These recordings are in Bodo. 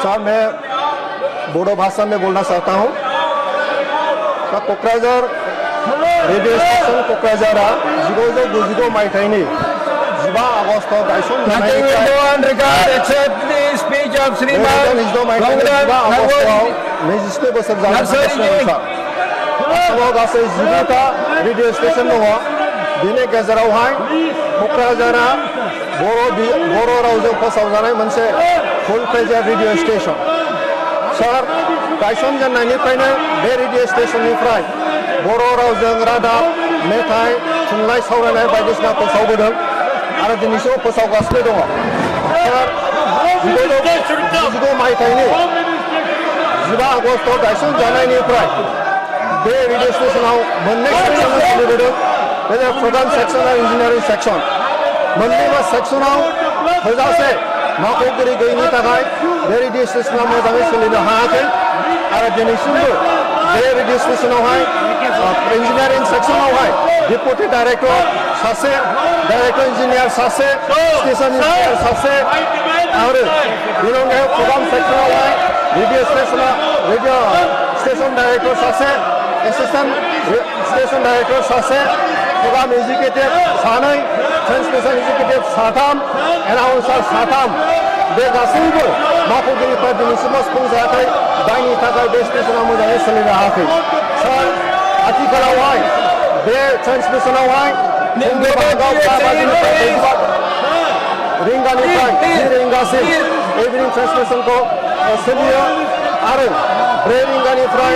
सर मैं बोडो भाषा में बोलना चाहता हूँ कक्राझार रेडियो स्टेशन कक्राझारा 1999 मायथाइनि 15 आगष्ट नैजिस्नि बोसोर जागासिनो आसामाव गासै 19टा रेडियो स्टेशन दङ बेनि गेजेरावहाय कक्राझारा बर' रावजों फोसावजानाय मोनसे फुल प्लेजेड रेडियो स्टेशन सार गायसनजेननायनिफ्रायनो बे रेडियो स्टेशननिफ्राय बर' रावजों रादाब मेथाइ थुनलाइ सावरायनाय बायदिसिना फोसावबोदों आरो दिनैसिम फोसावगासिनो दङ सार 1999 मायथाइनि 15 आगस्ट गायसनजानायनिफ्राय बे रेडियो स्टेशनाव मोननै सेक्सन सोलिबोदों बे प्रधान सेक्सन आरो इन्जिनियारिं सेक्सन मोननैबो सेक्सनाव थोजासे मावख'गिरि गैयैनि थाखाय बे रेडियो स्टेशना मोजाङै सोलिनो हायाखै आरो दिनैसिमबो बे रेडियो स्टेशनावहाय इन्जिनियारिं सेक्सनावहाय डेपुटि डाइरेक्टर सासे डाइरेक्टर इन्जिनियार सासे स्टेशन इन्जिनियार सासे आरो बेनि अनगायै प्रग्राम सेक्सनावहाय रेडियो स्टेशन डाइरेक्टर सासे एसिस्टेन्ट स्टेशन डाइरेक्टर सासे प्रग्राम एजुकेटिभ सानै ट्रान्समिसन एजुकेटिभ साथाम एनाउन्सार साथाम बे गासैबो मावख'गिरिफ्रा दिनैसिमबो सुफुंजायाखै जायनि थाखाय बे स्टेशना मोजाङै सोलिनो हायाखै सार आथिखालावहाय बे ट्रान्समिसनावहाय फुंनि बाहागोआव 4 बाजिनिफ्राय 10 रिंगासिम इभिनिं ट्रान्समिसनखौ सोलियो आरो 4 रिंगानिफ्राय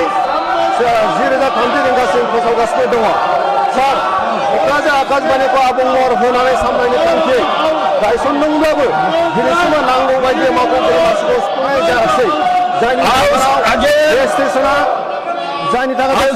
10:30 रिंगासिम फोसावगासिनो दङ सार कक्राझार आकाशबाणीखौ आबुं महर होनानै सामलायनो थांखि गायसनदोंब्लाबो दिनैसिमबो नांगौ बायदि मावख'गिरि मासिखौ सुफुंनाय जायासै जायनि थाखाय बे स्टेशना जायनि थाखाय